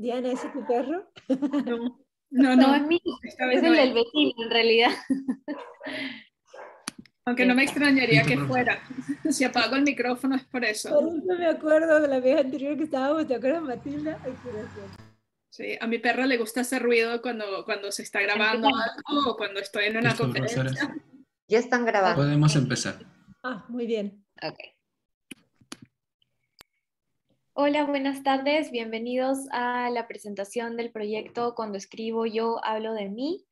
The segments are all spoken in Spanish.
Diana, ¿ese es tu perro? No, no, No no. es mío, Esta vez es no el es. del vecino en realidad. Aunque no me extrañaría que fuera. Si apago el micrófono es por eso. Por eso me acuerdo de la vez anterior que estábamos, ¿te acuerdas, Matilda? Ay, qué gracioso. Sí, a mi perro le gusta hacer ruido cuando se está grabando algo o cuando estoy en una Listo, profesores. conferencia. Ya están grabando. Podemos empezar. Ah, muy bien. Ok. Hola, buenas tardes. Bienvenidos a la presentación del proyecto Cuando escribo yo hablo de mí.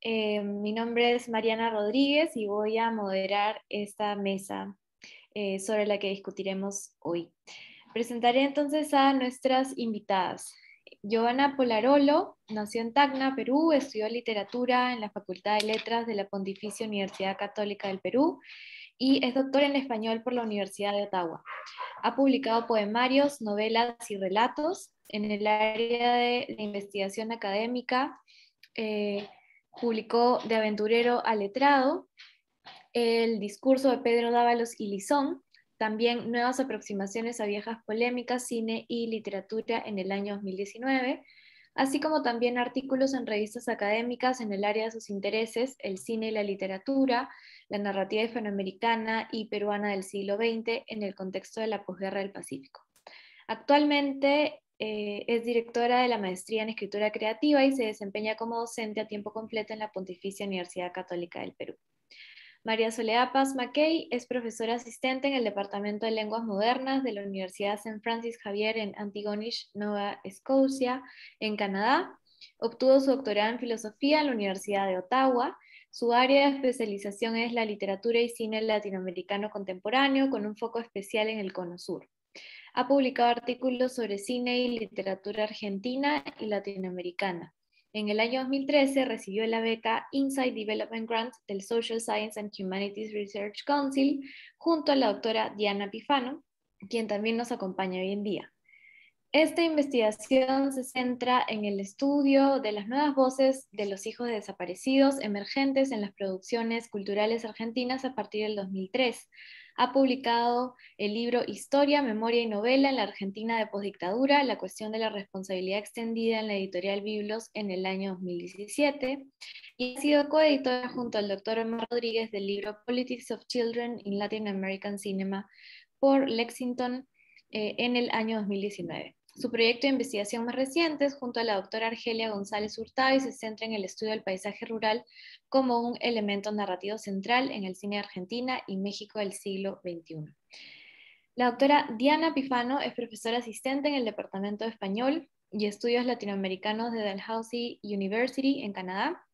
Mi nombre es Mariana Rodríguez y voy a moderar esta mesa sobre la que discutiremos hoy. Presentaré entonces a nuestras invitadas. Giovanna Polarolo nació en Tacna, Perú, estudió literatura en la Facultad de Letras de la Pontificia Universidad Católica del Perú y es doctora en español por la Universidad de Ottawa. Ha publicado poemarios, novelas y relatos en el área de investigación académica. Publicó De aventurero a letrado, El discurso de Pedro Dávalos y Lizón, también Nuevas aproximaciones a viejas polémicas, cine y literatura en el año 2019, así como también artículos en revistas académicas en el área de sus intereses, el cine y la literatura, la narrativa hispanoamericana y peruana del siglo XX en el contexto de la posguerra del Pacífico. Actualmente es directora de la maestría en escritura creativa y se desempeña como docente a tiempo completo en la Pontificia Universidad Católica del Perú. María Soledad Paz Mackay es profesora asistente en el Departamento de Lenguas Modernas de la Universidad St. Francis Xavier en Antigonish, Nueva Escocia, en Canadá. Obtuvo su doctorado en filosofía en la Universidad de Ottawa. Su área de especialización es la literatura y cine latinoamericano contemporáneo, con un foco especial en el Cono Sur. Ha publicado artículos sobre cine y literatura argentina y latinoamericana. En el año 2013 recibió la beca Insight Development Grant del Social Science and Humanities Research Council junto a la doctora Diana Pifano, quien también nos acompaña hoy en día. Esta investigación se centra en el estudio de las nuevas voces de los hijos de desaparecidos emergentes en las producciones culturales argentinas a partir del 2003. Ha publicado el libro Historia, Memoria y Novela en la Argentina de Postdictadura, la cuestión de la responsabilidad extendida en la editorial Biblos en el año 2017, y ha sido coeditora junto al doctor Omar Rodríguez del libro Politics of Children in Latin American Cinema por Lexington en el año 2019. Su proyecto de investigación más reciente es junto a la doctora Argelia González Hurtado y se centra en el estudio del paisaje rural como un elemento narrativo central en el cine de Argentina y México del siglo XXI. La doctora Diana Pifano es profesora asistente en el Departamento de Español y Estudios Latinoamericanos de Dalhousie University en Canadá.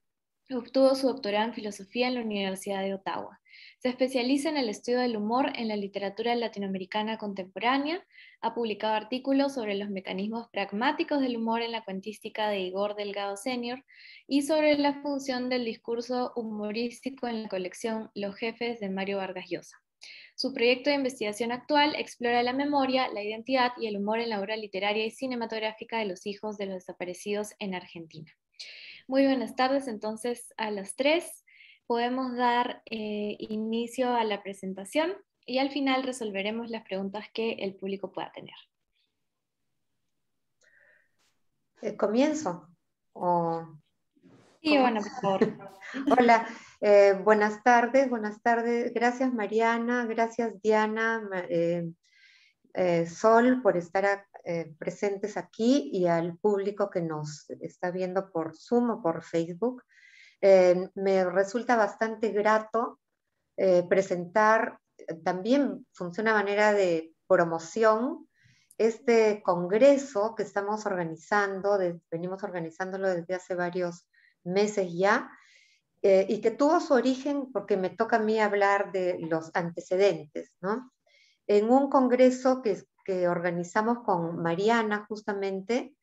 Obtuvo su doctorado en filosofía en la Universidad de Ottawa. Se especializa en el estudio del humor en la literatura latinoamericana contemporánea. Ha publicado artículos sobre los mecanismos pragmáticos del humor en la cuentística de Igor Delgado Sr. y sobre la función del discurso humorístico en la colección Los Jefes de Mario Vargas Llosa. Su proyecto de investigación actual explora la memoria, la identidad y el humor en la obra literaria y cinematográfica de los hijos de los desaparecidos en Argentina. Muy buenas tardes, entonces a las 3 podemos dar inicio a la presentación y al final resolveremos las preguntas que el público pueda tener. ¿Comienzo? Sí, bueno, por favor. Hola, buenas tardes. Gracias Mariana, gracias Diana, Sol por estar presentes aquí y al público que nos está viendo por Zoom o por Facebook. Me resulta bastante grato presentar, también funciona a manera de promoción, este congreso que estamos organizando, venimos organizándolo desde hace varios meses ya, y que tuvo su origen porque me toca a mí hablar de los antecedentes, ¿no? En un congreso que organizamos con Mariana justamente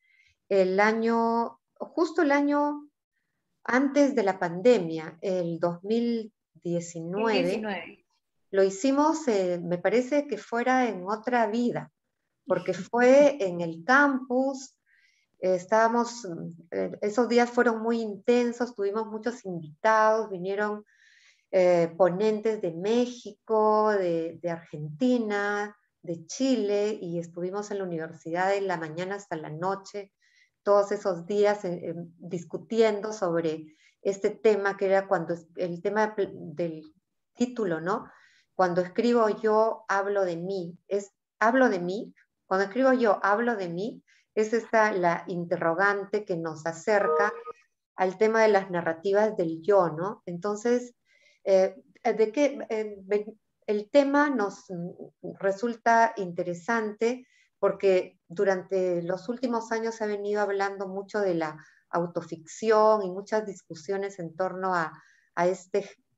justo el año antes de la pandemia, el 2019, lo hicimos, me parece que fuera en otra vida, porque fue en el campus, esos días fueron muy intensos, tuvimos muchos invitados, vinieron ponentes de México, de Argentina, de Chile, y estuvimos en la universidad de la mañana hasta la noche, todos esos días discutiendo sobre este tema, que era cuando el tema del título, ¿no? Cuando escribo yo, hablo de mí. ¿Hablo de mí? Cuando escribo yo, hablo de mí, es esta la interrogante que nos acerca al tema de las narrativas del yo, ¿no? Entonces, el tema nos resulta interesante porque durante los últimos años se ha venido hablando mucho de la autoficción y muchas discusiones en torno a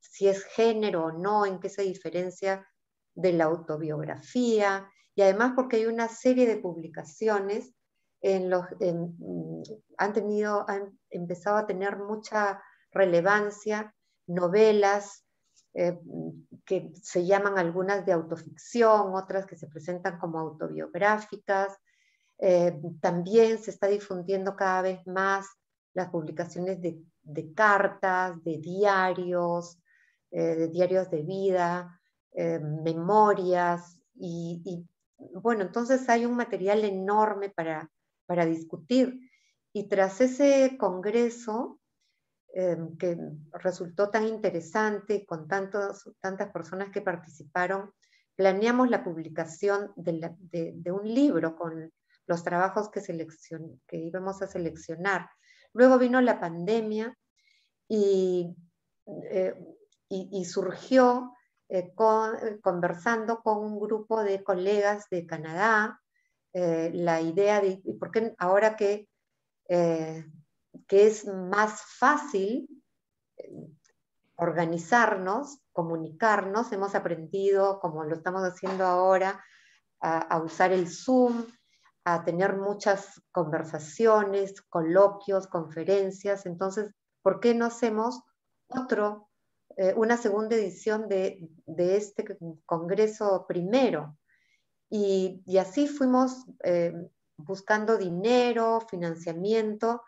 si es género o no, en qué se diferencia de la autobiografía, y además porque hay una serie de publicaciones han empezado a tener mucha relevancia, novelas que se llaman algunas de autoficción, otras que se presentan como autobiográficas. También se está difundiendo cada vez más las publicaciones de cartas, de diarios de vida, memorias, y bueno, entonces hay un material enorme para discutir. Y tras ese congreso, que resultó tan interesante, con tantas personas que participaron, planeamos la publicación de un libro con los trabajos que íbamos a seleccionar. Luego vino la pandemia y surgió conversando con un grupo de colegas de Canadá, la idea de, ¿por qué ahora que es más fácil organizarnos, comunicarnos, hemos aprendido, como lo estamos haciendo ahora, a usar el Zoom, a tener muchas conversaciones, coloquios, conferencias? Entonces, ¿por qué no hacemos una segunda edición de este congreso primero? Y así fuimos buscando dinero, financiamiento,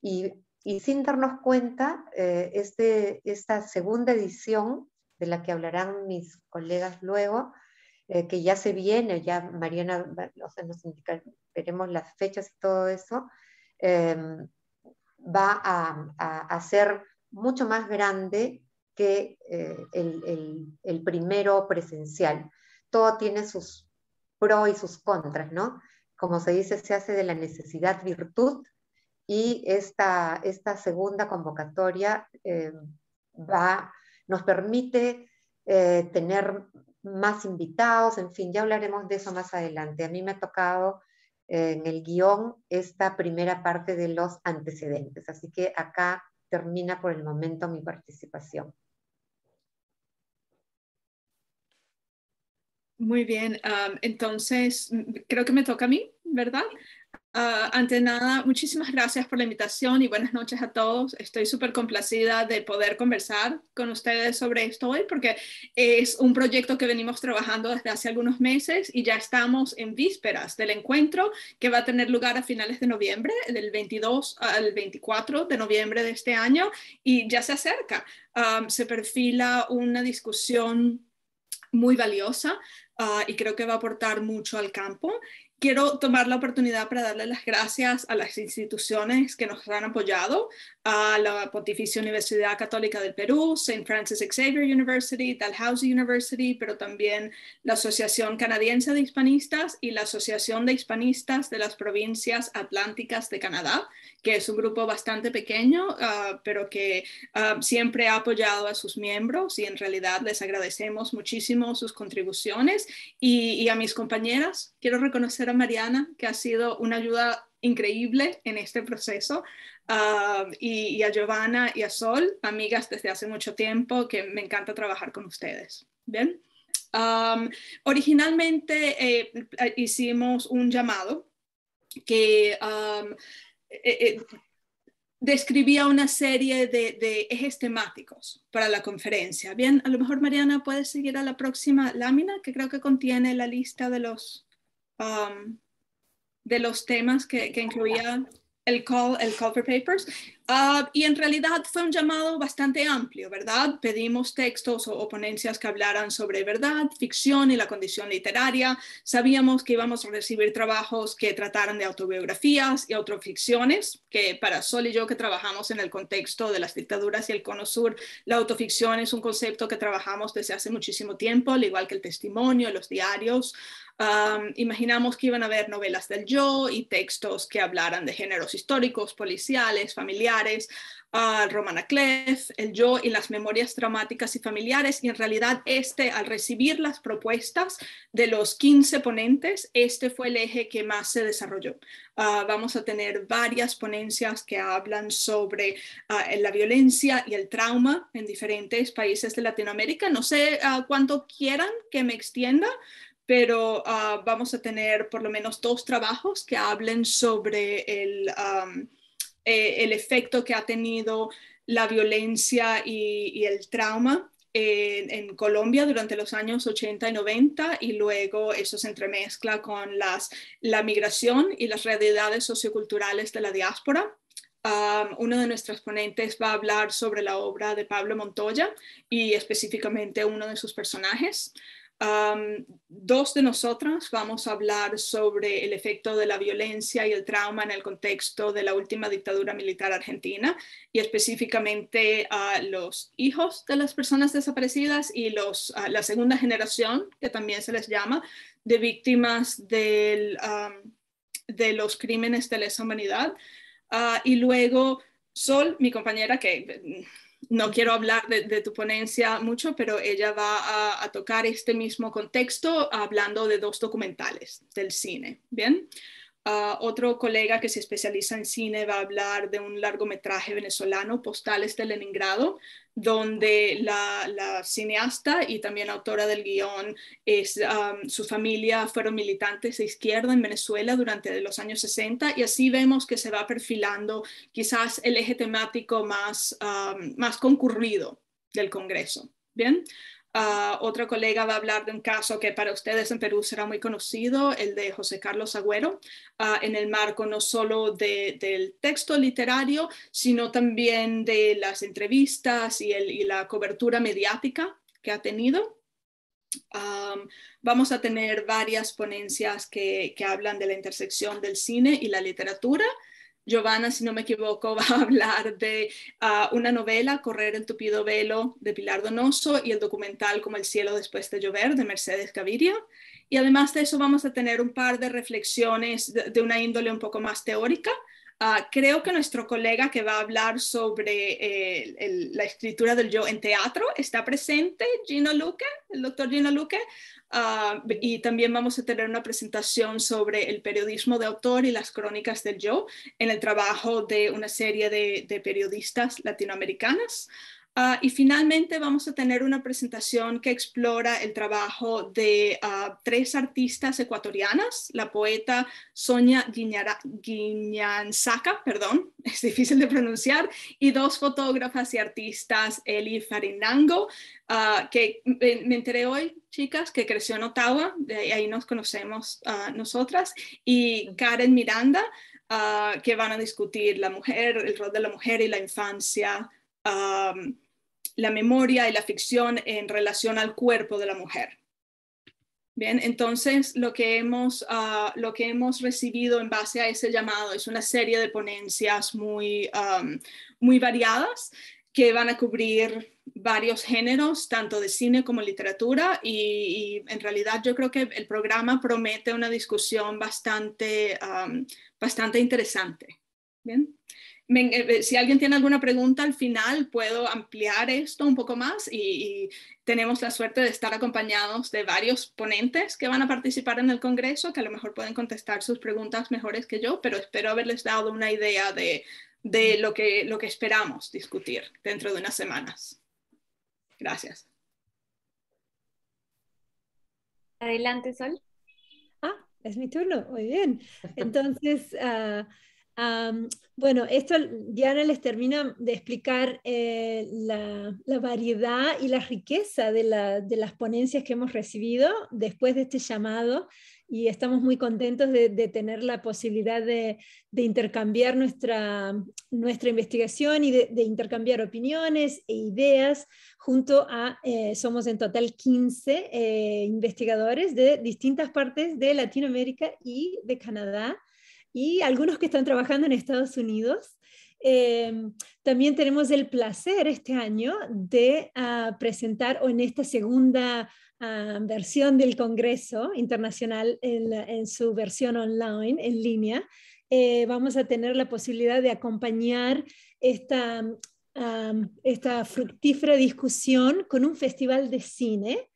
y sin darnos cuenta, esta segunda edición, de la que hablarán mis colegas luego, que ya se viene, ya Mariana nos indica, veremos las fechas y todo eso, va a ser mucho más grande que el primero presencial. Todo tiene sus pros y sus contras, ¿no? Como se dice, se hace de la necesidad virtud, y esta segunda convocatoria nos permite tener más invitados, en fin, ya hablaremos de eso más adelante. A mí me ha tocado en el guión esta primera parte de los antecedentes, así que acá termina por el momento mi participación. Muy bien, entonces creo que me toca a mí, ¿verdad? Ante nada, muchísimas gracias por la invitación y buenas noches a todos. Estoy súper complacida de poder conversar con ustedes sobre esto hoy, porque es un proyecto que venimos trabajando desde hace algunos meses y ya estamos en vísperas del encuentro que va a tener lugar a finales de noviembre, del 22 al 24 de noviembre de este año, y ya se acerca. Se perfila una discusión muy valiosa y creo que va a aportar mucho al campo. Quiero tomar la oportunidad para darle las gracias a las instituciones que nos han apoyado, a la Pontificia Universidad Católica del Perú, St. Francis Xavier University, Dalhousie University, pero también la Asociación Canadiense de Hispanistas y la Asociación de Hispanistas de las Provincias Atlánticas de Canadá, que es un grupo bastante pequeño, pero que siempre ha apoyado a sus miembros, y en realidad les agradecemos muchísimo sus contribuciones. Y a mis compañeras, quiero reconocer a Mariana, que ha sido una ayuda increíble en este proceso, y a Giovanna y a Sol, amigas desde hace mucho tiempo, que me encanta trabajar con ustedes. ¿Bien? Originalmente hicimos un llamado que describía una serie de ejes temáticos para la conferencia. Bien, a lo mejor Mariana puede seguir a la próxima lámina, que creo que contiene la lista de los temas que incluía el call for papers. Y en realidad fue un llamado bastante amplio, ¿verdad? Pedimos textos o ponencias que hablaran sobre verdad, ficción y la condición literaria. Sabíamos que íbamos a recibir trabajos que trataran de autobiografías y autoficciones, que para Sol y yo que trabajamos en el contexto de las dictaduras y el Cono Sur, la autoficción es un concepto que trabajamos desde hace muchísimo tiempo, al igual que el testimonio, los diarios. Imaginamos que iban a haber novelas del yo y textos que hablaran de géneros históricos, policiales, familiares, Romana Clef, el yo y las memorias traumáticas y familiares. Y en realidad al recibir las propuestas de los 15 ponentes, este fue el eje que más se desarrolló. Vamos a tener varias ponencias que hablan sobre la violencia y el trauma en diferentes países de Latinoamérica. No sé cuánto quieran que me extienda, pero vamos a tener por lo menos 2 trabajos que hablen sobre el efecto que ha tenido la violencia y el trauma en Colombia durante los años 80 y 90, y luego eso se entremezcla con la migración y las realidades socioculturales de la diáspora. Uno de nuestros ponentes va a hablar sobre la obra de Pablo Montoya y específicamente uno de sus personajes. 2 de nosotras vamos a hablar sobre el efecto de la violencia y el trauma en el contexto de la última dictadura militar argentina, y específicamente a los hijos de las personas desaparecidas y la segunda generación, que también se les llama, de víctimas de los crímenes de lesa humanidad. Y luego Sol, mi compañera, que no quiero hablar de tu ponencia mucho, pero ella va a tocar este mismo contexto hablando de 2 documentales del cine. Bien. Otro colega que se especializa en cine va a hablar de un largometraje venezolano, Postales de Leningrado, donde la cineasta y también autora del guión, su familia fueron militantes de izquierda en Venezuela durante los años 60, y así vemos que se va perfilando quizás el eje temático más concurrido del Congreso. Bien. Otra colega va a hablar de un caso que para ustedes en Perú será muy conocido, el de José Carlos Agüero, en el marco no solo del texto literario, sino también de las entrevistas y la cobertura mediática que ha tenido. Vamos a tener varias ponencias que hablan de la intersección del cine y la literatura. Giovanna, si no me equivoco, va a hablar de una novela, Correr el tupido velo, de Pilar Donoso, y el documental Como el cielo después de llover, de Mercedes Gaviria. Y además de eso vamos a tener un par de reflexiones de una índole un poco más teórica. Creo que nuestro colega que va a hablar sobre la escritura del yo en teatro está presente, Gino Luque, el doctor Gino Luque. Y también vamos a tener una presentación sobre el periodismo de autor y las crónicas del yo en el trabajo de una serie de periodistas latinoamericanas. Y finalmente vamos a tener una presentación que explora el trabajo de 3 artistas ecuatorianas, la poeta Sonia Guiñanzaca, perdón, es difícil de pronunciar, y 2 fotógrafas y artistas, Eli Farinango, que me enteré hoy, chicas, que creció en Ottawa, de ahí nos conocemos nosotras, y Karen Miranda, que van a discutir la mujer, el rol de la mujer y la infancia, la memoria y la ficción en relación al cuerpo de la mujer. Bien, entonces lo que hemos recibido en base a ese llamado es una serie de ponencias muy variadas que van a cubrir varios géneros, tanto de cine como literatura, y en realidad yo creo que el programa promete una discusión bastante interesante. Bien. Si alguien tiene alguna pregunta al final, puedo ampliar esto un poco más, y tenemos la suerte de estar acompañados de varios ponentes que van a participar en el Congreso, que a lo mejor pueden contestar sus preguntas mejores que yo, pero espero haberles dado una idea de lo que esperamos discutir dentro de unas semanas. Gracias. Adelante, Sol. Es mi turno, muy bien. Entonces, bueno, esto Diana les termina de explicar la variedad y la riqueza de las ponencias que hemos recibido después de este llamado y estamos muy contentos de tener la posibilidad de intercambiar nuestra investigación y de intercambiar opiniones e ideas junto a, somos en total 15 investigadores de distintas partes de Latinoamérica y de Canadá, y algunos que están trabajando en Estados Unidos. También tenemos el placer este año de presentar en esta segunda versión del Congreso Internacional en su versión online, en línea. Vamos a tener la posibilidad de acompañar esta fructífera discusión con un festival de cine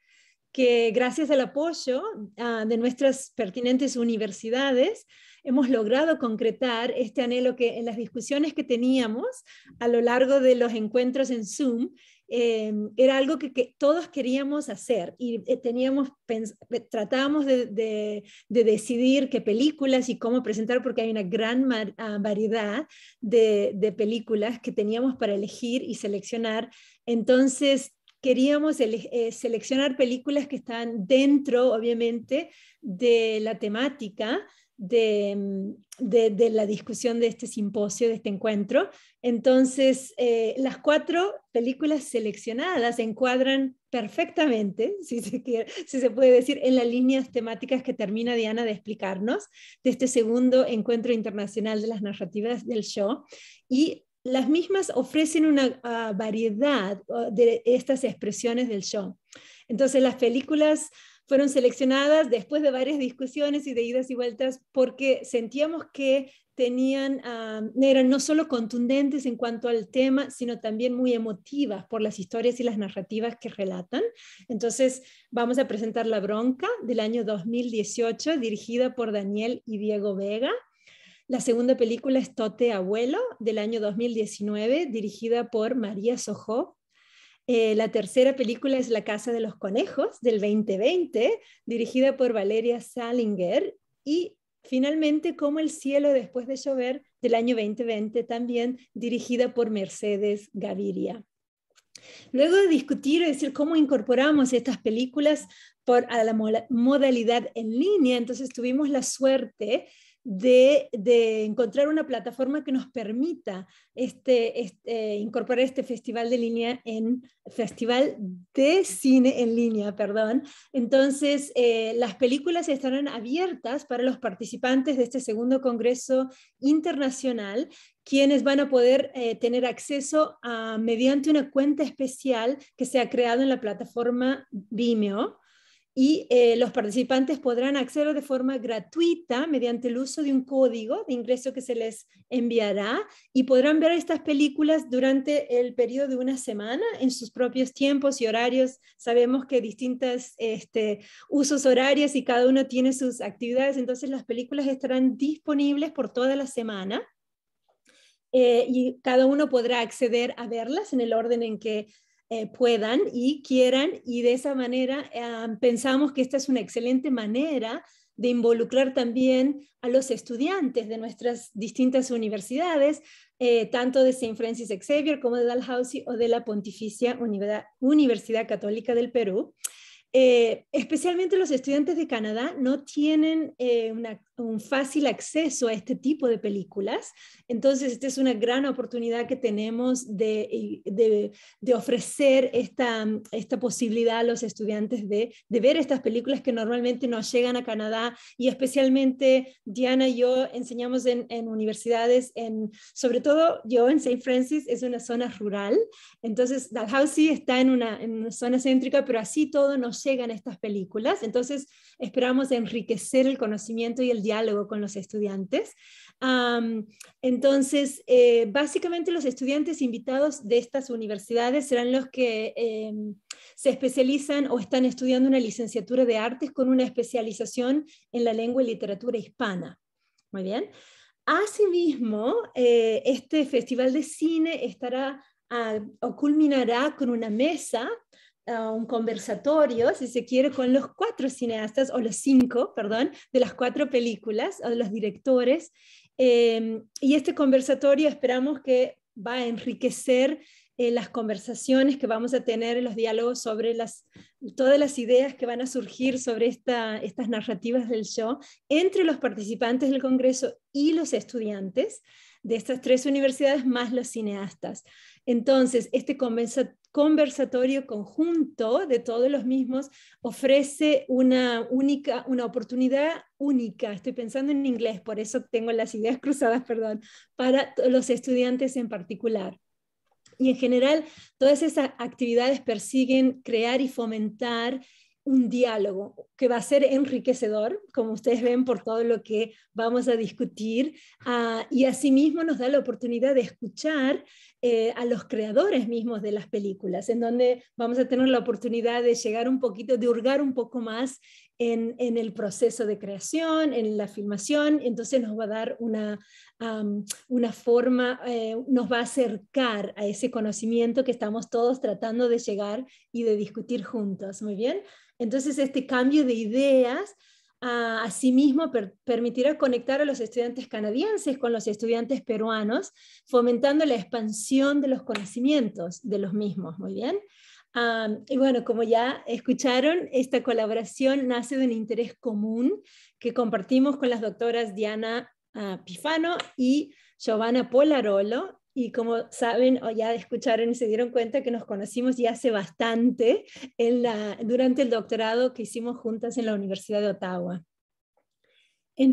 que, gracias al apoyo de nuestras pertinentes universidades, hemos logrado concretar este anhelo que en las discusiones que teníamos a lo largo de los encuentros en Zoom, era algo que todos queríamos hacer, y tratábamos de decidir qué películas y cómo presentar, porque hay una gran variedad de películas que teníamos para elegir y seleccionar. Entonces queríamos seleccionar películas que están dentro, obviamente, de la temática de la discusión de este simposio, de este encuentro. Entonces, las 4 películas seleccionadas encuadran perfectamente, si se puede decir, en las líneas temáticas que termina Diana de explicarnos, de este segundo encuentro internacional de las narrativas del show, y las mismas ofrecen una variedad de estas expresiones del show. Entonces, las películas fueron seleccionadas después de varias discusiones y de idas y vueltas, porque sentíamos que eran no solo contundentes en cuanto al tema, sino también muy emotivas por las historias y las narrativas que relatan. Entonces vamos a presentar La Bronca, del año 2018, dirigida por Daniel y Diego Vega. La segunda película es Tote Abuelo, del año 2019, dirigida por María Sojó. La tercera película es La Casa de los Conejos, del 2020, dirigida por Valeria Salinger. Y finalmente, Como el cielo después de llover, del año 2020, también dirigida por Mercedes Gaviria. Luego de discutir, es decir, cómo incorporamos estas películas a la modalidad en línea, entonces tuvimos la suerte de encontrar una plataforma que nos permita incorporar este festival de cine en línea, perdón. Entonces, las películas estarán abiertas para los participantes de este segundo Congreso Internacional, quienes van a poder tener acceso mediante una cuenta especial que se ha creado en la plataforma Vimeo. Y los participantes podrán acceder de forma gratuita mediante el uso de un código de ingreso que se les enviará, y podrán ver estas películas durante el periodo de una semana en sus propios tiempos y horarios. Sabemos que distintos usos horarios y cada uno tiene sus actividades, entonces las películas estarán disponibles por toda la semana, y cada uno podrá acceder a verlas en el orden en que puedan y quieran, y de esa manera pensamos que esta es una excelente manera de involucrar también a los estudiantes de nuestras distintas universidades, tanto de St. Francis Xavier como de Dalhousie o de la Pontificia Universidad Católica del Perú. Especialmente los estudiantes de Canadá no tienen un fácil acceso a este tipo de películas, entonces esta es una gran oportunidad que tenemos de ofrecer esta posibilidad a los estudiantes de ver estas películas que normalmente no llegan a Canadá, y especialmente Diana y yo enseñamos en universidades, sobre todo yo en St. Francis, es una zona rural, entonces Dalhousie está en una zona céntrica, pero así todo nos llegan estas películas, entonces esperamos enriquecer el conocimiento y el diálogo con los estudiantes. Entonces, básicamente los estudiantes invitados de estas universidades serán los que se especializan o están estudiando una licenciatura de artes con una especialización en la lengua y literatura hispana. Muy bien. Asimismo, este festival de cine estará o culminará con una mesa, un conversatorio, si se quiere, con los 4 cineastas, o los 5, perdón, de las 4 películas, o de los directores, y este conversatorio esperamos que va a enriquecer las conversaciones que vamos a tener en los diálogos sobre todas las ideas que van a surgir sobre estas narrativas del yo entre los participantes del Congreso y los estudiantes de estas 3 universidades más los cineastas. Entonces, este conversatorio conjunto de todos los mismos ofrece una oportunidad única, estoy pensando en inglés, por eso tengo las ideas cruzadas, perdón, para los estudiantes en particular. Y en general, todas esas actividades persiguen crear y fomentar un diálogo que va a ser enriquecedor, como ustedes ven, por todo lo que vamos a discutir, y asimismo nos da la oportunidad de escuchar a los creadores mismos de las películas, en donde vamos a tener la oportunidad de llegar un poquito, de hurgar un poco más en el proceso de creación, en la filmación. Entonces nos va a dar una forma, nos va a acercar a ese conocimiento que estamos todos tratando de llegar y de discutir juntos. Muy bien. Entonces este cambio de ideas asimismo permitirá conectar a los estudiantes canadienses con los estudiantes peruanos, fomentando la expansión de los conocimientos de los mismos. Muy bien. Y bueno, como ya escucharon, esta colaboración nace de un interés común que compartimos con las doctoras Diana Pifano y Giovanna Polarolo. Y como saben o ya escucharon y se dieron cuenta que nos conocimos ya hace bastante durante el doctorado que hicimos juntas en la Universidad de Ottawa.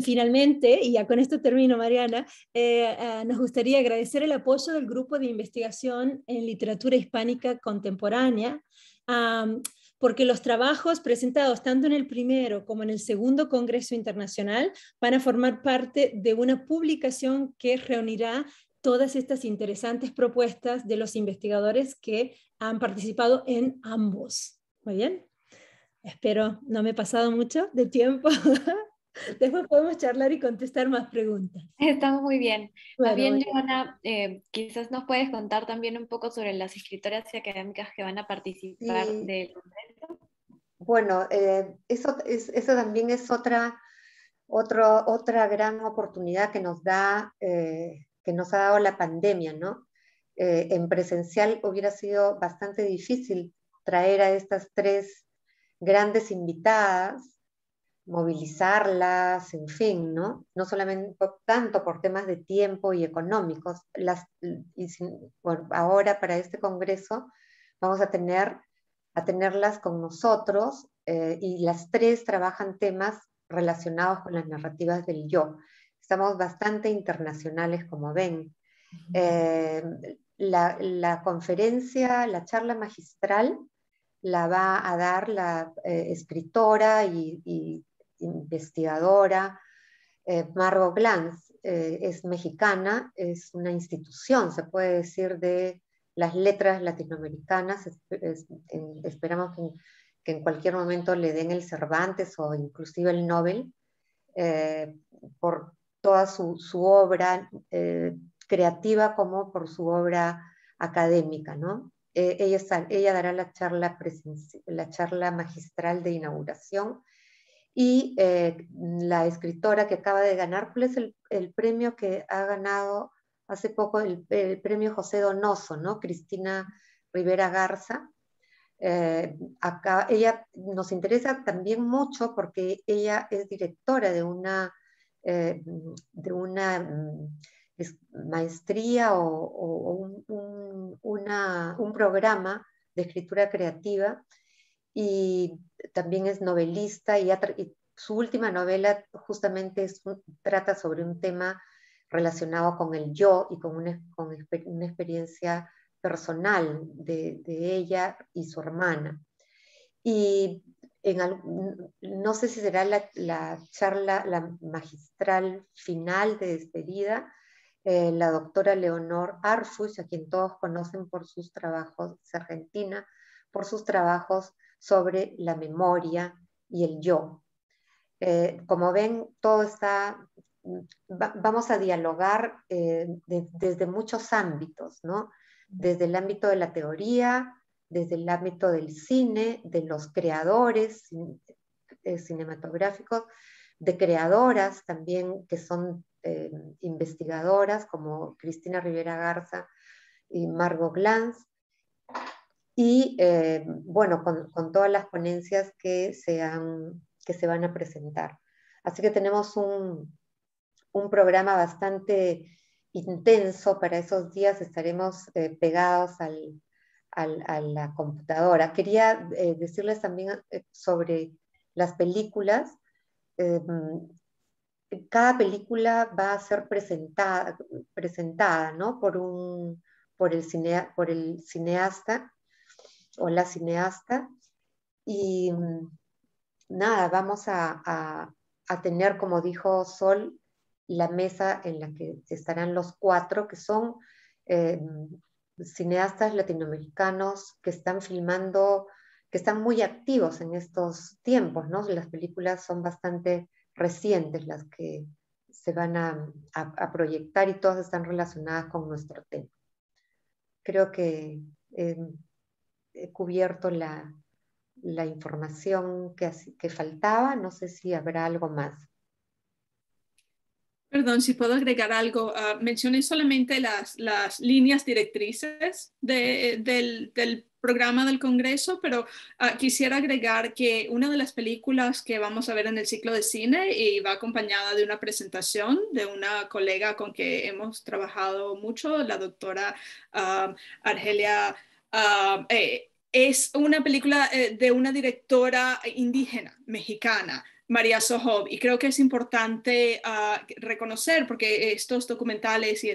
Finalmente, y ya con esto termino, Mariana, nos gustaría agradecer el apoyo del Grupo de Investigación en Literatura Hispánica Contemporánea, porque los trabajos presentados tanto en el primero como en el segundo Congreso Internacional van a formar parte de una publicación que reunirá todas estas interesantes propuestas de los investigadores que han participado en ambos. Muy bien. Espero no me he pasado mucho de tiempo. Después podemos charlar y contestar más preguntas. Estamos muy bien. Más Bueno, bien, Joana, quizás nos puedes contar también un poco sobre las escritoras y académicas que van a participar Sí. del congreso. Bueno, eso también es otra gran oportunidad que nos ha dado la pandemia, ¿no? En presencial hubiera sido bastante difícil traer a estas 3 grandes invitadas, movilizarlas, en fin, ¿no? No solamente tanto por temas de tiempo y económicos. Bueno, ahora para este congreso vamos a tenerlas con nosotros, y las 3 trabajan temas relacionados con las narrativas del yo. Estamos bastante internacionales, como ven. La conferencia, la charla magistral, la va a dar la escritora y investigadora Margot Glantz. Es mexicana, es una institución, se puede decir, de las letras latinoamericanas. Esperamos que en cualquier momento le den el Cervantes o inclusive el Nobel, por toda su obra creativa como por su obra académica, ¿no? Ella dará la charla magistral de inauguración. Y la escritora que acaba de ganar, ¿cuál es el premio que ha ganado hace poco? El premio José Donoso, ¿no? Cristina Rivera Garza. Ella nos interesa también mucho porque ella es directora de una maestría o un programa de escritura creativa, y también es novelista, y su última novela justamente trata sobre un tema relacionado con el yo y con una experiencia personal de ella y su hermana. Y no sé si será la charla, la magistral final de despedida, la doctora Leonor Arfuch, a quien todos conocen por sus trabajos, es argentina, por sus trabajos sobre la memoria y el yo. Como ven, vamos a dialogar desde muchos ámbitos, ¿no? Desde el ámbito de la teoría, desde el ámbito del cine, de los creadores cinematográficos, de creadoras también que son investigadoras como Cristina Rivera Garza y Margot Glantz, y bueno, con todas las ponencias que se van a presentar. Así que tenemos un programa bastante intenso para esos días, estaremos pegados a la computadora. Quería decirles también sobre las películas. Cada película va a ser presentada, ¿no? por el cineasta o la cineasta, y nada, vamos a tener, como dijo Sol, la mesa en la que estarán los 4, que son cineastas latinoamericanos que están filmando, que están muy activos en estos tiempos, ¿no? Las películas son bastante recientes las que se van a proyectar, y todas están relacionadas con nuestro tema. Creo que he cubierto la información que faltaba. No sé si habrá algo más. Perdón, si puedo agregar algo. Mencioné solamente las líneas directrices del programa del Congreso, pero quisiera agregar que una de las películas que vamos a ver en el ciclo de cine y va acompañada de una presentación de una colega con que hemos trabajado mucho, la doctora Argelia. Es una película de una directora indígena mexicana, María Sojob, y creo que es importante reconocer, porque estos documentales y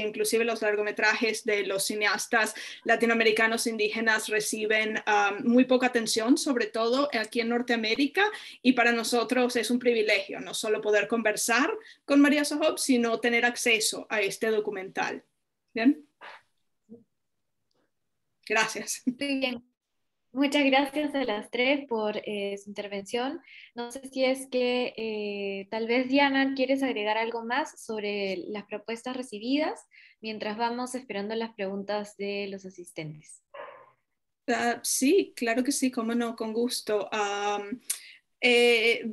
inclusive los largometrajes de los cineastas latinoamericanos indígenas reciben muy poca atención, sobre todo aquí en Norteamérica, y para nosotros es un privilegio no solo poder conversar con María Sojob, sino tener acceso a este documental. ¿Bien? Gracias. Muy bien. Muchas gracias a las 3 por su intervención. No sé si es que tal vez Diana, ¿quieres agregar algo más sobre las propuestas recibidas mientras vamos esperando las preguntas de los asistentes? Sí, claro que sí, cómo no, con gusto.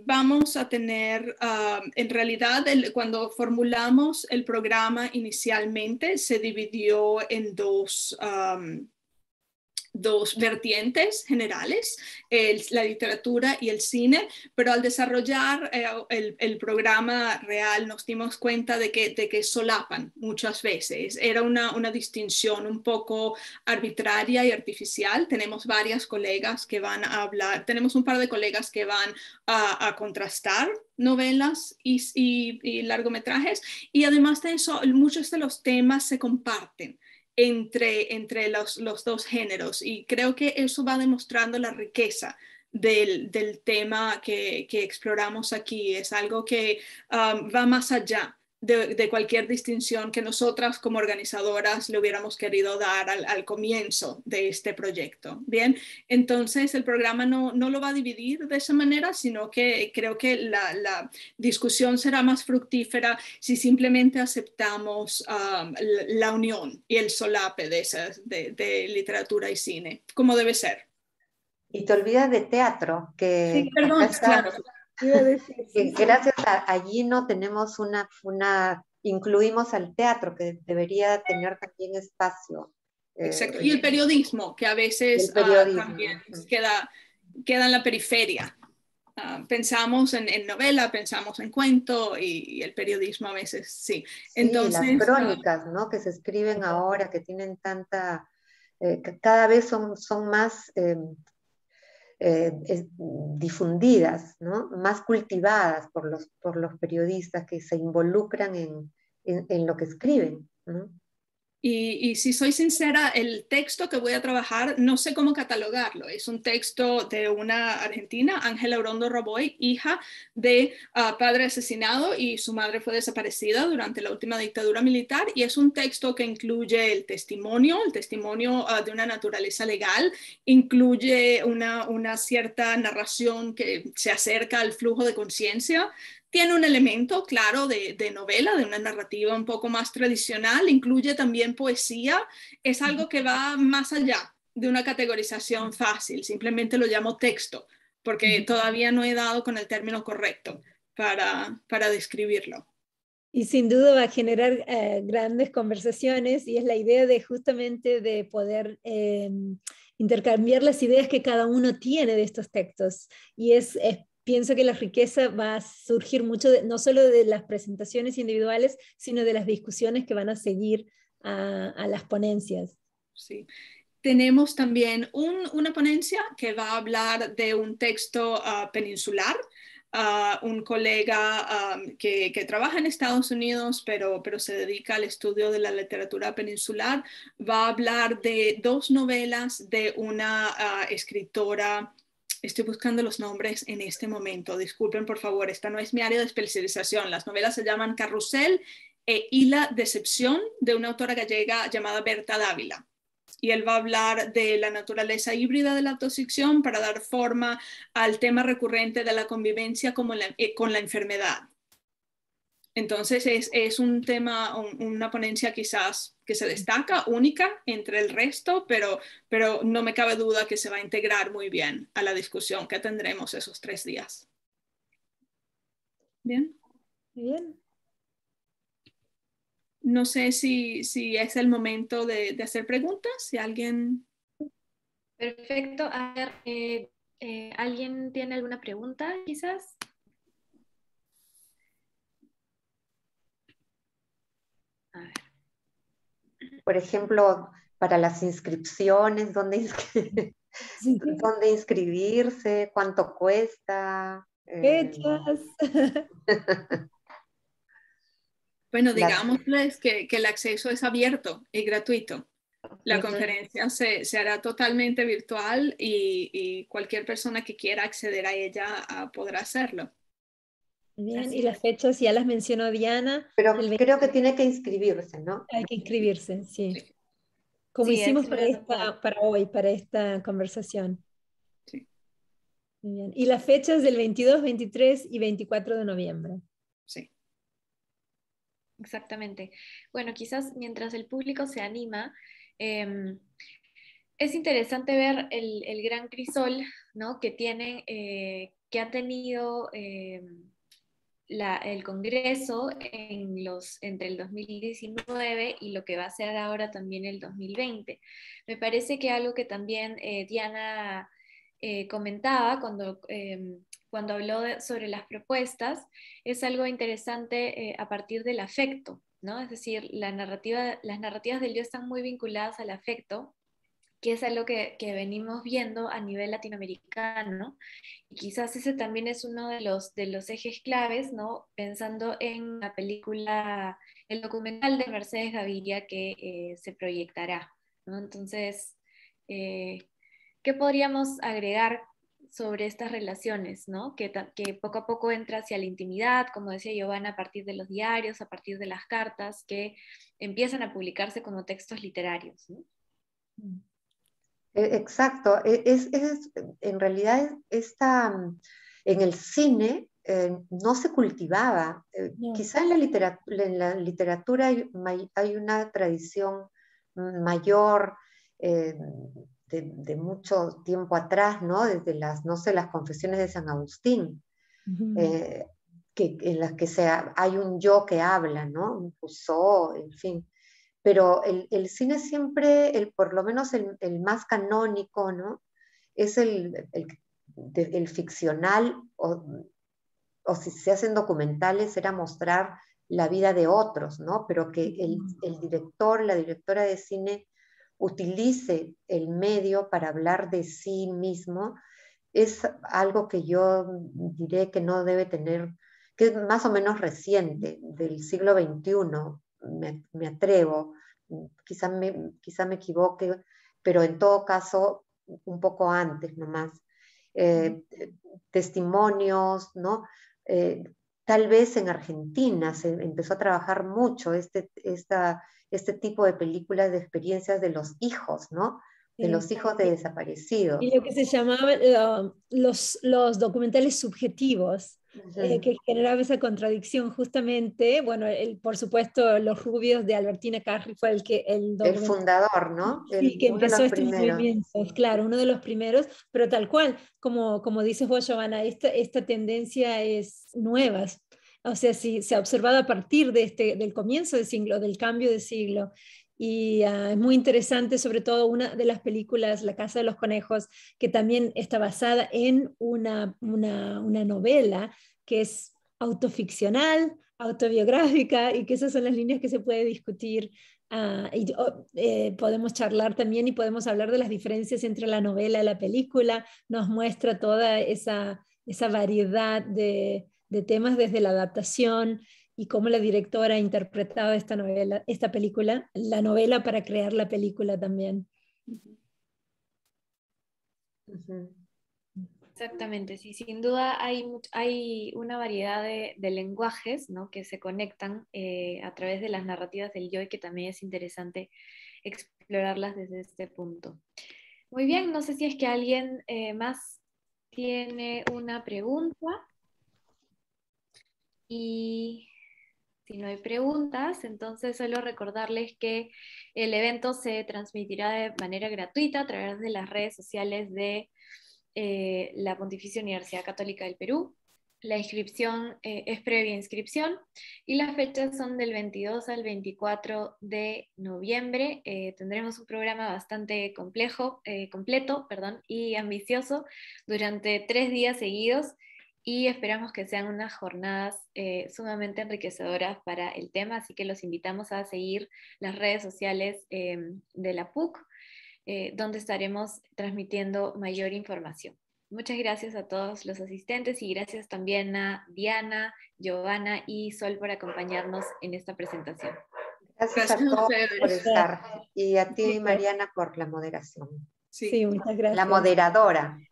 Vamos a tener, en realidad, cuando formulamos el programa inicialmente, se dividió en dos vertientes generales, la literatura y el cine, pero al desarrollar el programa real nos dimos cuenta de que solapan muchas veces. Era una distinción un poco arbitraria y artificial. Tenemos varias colegas que van a hablar, tenemos un par de colegas que van a contrastar novelas y largometrajes, y además de eso, muchos de los temas se comparten entre los dos géneros, y creo que eso va demostrando la riqueza del tema que exploramos aquí. Es algo que va más allá de cualquier distinción que nosotras como organizadoras le hubiéramos querido dar al comienzo de este proyecto. Bien, entonces el programa no lo va a dividir de esa manera, sino que creo que la discusión será más fructífera si simplemente aceptamos la unión y el solape de literatura y cine, como debe ser. Y te olvidas de teatro, que Sí, perdón, claro. Iba a decir, que gracias a Gino tenemos incluimos al teatro, que debería tener también espacio. Exacto. Y el periodismo, que a veces El periodismo. también queda en la periferia. Pensamos en novela, pensamos en cuento, y el periodismo a veces sí. Entonces, las crónicas, ¿no? Que se escriben ahora, que tienen cada vez son más difundidas, ¿no? Más cultivadas por los periodistas que se involucran en lo que escriben, ¿no? Y si soy sincera, el texto que voy a trabajar, no sé cómo catalogarlo. Es un texto de una argentina, Ángela Orondo Roboy, hija de padre asesinado, y su madre fue desaparecida durante la última dictadura militar. Y es un texto que incluye el testimonio de una naturaleza legal, incluye una cierta narración que se acerca al flujo de conciencia. Tiene un elemento, claro, de novela, de una narrativa un poco más tradicional, incluye también poesía. Es algo que va más allá de una categorización fácil, simplemente lo llamo texto, porque todavía no he dado con el término correcto para describirlo. Y sin duda va a generar grandes conversaciones, y es la idea de justamente de poder intercambiar las ideas que cada uno tiene de estos textos. Y pienso que la riqueza va a surgir mucho, no solo de las presentaciones individuales, sino de las discusiones que van a seguir a las ponencias. Sí. Tenemos también una ponencia que va a hablar de un texto peninsular. Un colega que trabaja en Estados Unidos, pero se dedica al estudio de la literatura peninsular, va a hablar de 2 novelas de una escritora. Estoy buscando los nombres en este momento. Disculpen, por favor, esta no es mi área de especialización. Las novelas se llaman Carrusel y La Decepción, de una autora gallega llamada Berta Dávila. Y él va a hablar de la naturaleza híbrida de la autoficción para dar forma al tema recurrente de la convivencia con la enfermedad. Entonces es un tema, una ponencia quizás que se destaca, única entre el resto, pero no me cabe duda que se va a integrar muy bien a la discusión que tendremos esos 3 días. Bien. Bien. No sé si es el momento de hacer preguntas, si alguien... Perfecto. A ver, ¿alguien tiene alguna pregunta quizás? A ver. Por ejemplo, para las inscripciones, ¿dónde inscribirse? ¿Cuánto cuesta? Fechas. Bueno, digámosles que el acceso es abierto y gratuito. La conferencia se hará totalmente virtual y cualquier persona que quiera acceder a ella podrá hacerlo. Bien, y las fechas ya las mencionó Diana. Pero creo que tiene que inscribirse, ¿no? Hay que inscribirse, sí. Sí. Como Sí, hicimos es para hoy, para esta conversación. Sí. Muy bien. Y las fechas del 22, 23 y 24 de noviembre. Sí. Exactamente. Bueno, quizás mientras el público se anima, es interesante ver el gran crisol, ¿no?, que tienen, que ha tenido el Congreso entre el 2019 y lo que va a ser ahora también el 2020. Me parece que algo que también Diana comentaba cuando habló sobre las propuestas es algo interesante a partir del afecto, ¿no? Es decir, las narrativas del yo están muy vinculadas al afecto, que es algo que venimos viendo a nivel latinoamericano, y quizás ese también es uno de los ejes claves, ¿no? Pensando en la película, el documental de Mercedes Gaviria que se proyectará, ¿no? Entonces, ¿qué podríamos agregar sobre estas relaciones, ¿no? Que poco a poco entra hacia la intimidad, como decía Giovanna, a partir de los diarios, a partir de las cartas, que empiezan a publicarse como textos literarios, ¿no? Exacto, en realidad en el cine no se cultivaba. No. Quizá en la literatura hay una tradición mayor de mucho tiempo atrás, ¿no? Desde no sé, las confesiones de San Agustín, en las que hay un yo que habla, ¿no? Un Rousseau, en fin. Pero el cine siempre, por lo menos el más canónico, ¿no? Es el ficcional, o si se hacen documentales, era mostrar la vida de otros, ¿no? Pero que el director, la directora de cine utilice el medio para hablar de sí mismo, es algo que yo diré que no debe tener, que es más o menos reciente, del siglo XXI, me atrevo, quizá me equivoque, pero en todo caso un poco antes nomás. Testimonios, ¿no? Tal vez en Argentina se empezó a trabajar mucho este tipo de películas de experiencias de los hijos, ¿no? De los hijos de desaparecidos. Y lo que se llamaban los documentales subjetivos, que generaba esa contradicción justamente. Bueno, por supuesto, Los Rubios de Albertina Carri fue el fundador, ¿no? Sí, que uno de empezó los estos primeros. movimientos, claro, uno de los primeros, pero tal cual, como dices vos, Giovanna, esta tendencia es nueva. O sea, sí, se ha observado a partir del comienzo del siglo, del cambio de siglo. y es muy interesante, sobre todo una de las películas, La Casa de los Conejos, que también está basada en una novela que es autoficcional, autobiográfica, y que esas son las líneas que se puede discutir. Podemos charlar también y podemos hablar de las diferencias entre la novela y la película. Nos muestra toda esa variedad de temas desde la adaptación y cómo la directora ha interpretado esta película, la novela para crear la película también. Exactamente, sí, sin duda hay una variedad de lenguajes, ¿no?, que se conectan a través de las narrativas del yo, y que también es interesante explorarlas desde este punto. Muy bien, no sé si es que alguien más tiene una pregunta. Y si no hay preguntas, entonces solo recordarles que el evento se transmitirá de manera gratuita a través de las redes sociales de la Pontificia Universidad Católica del Perú. La inscripción es previa inscripción, y las fechas son del 22 al 24 de noviembre. Tendremos un programa bastante completo, y ambicioso durante 3 días seguidos, y esperamos que sean unas jornadas sumamente enriquecedoras para el tema, así que los invitamos a seguir las redes sociales de la PUC, donde estaremos transmitiendo mayor información. Muchas gracias a todos los asistentes, y gracias también a Diana, Giovanna y Sol por acompañarnos en esta presentación. Gracias a todos por estar, y a ti, Mariana, por la moderación. Sí, muchas gracias. La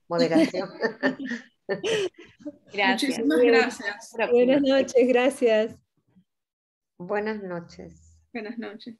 moderación. Gracias. Muchísimas gracias. Buenas noches, gracias. Buenas noches. Buenas noches.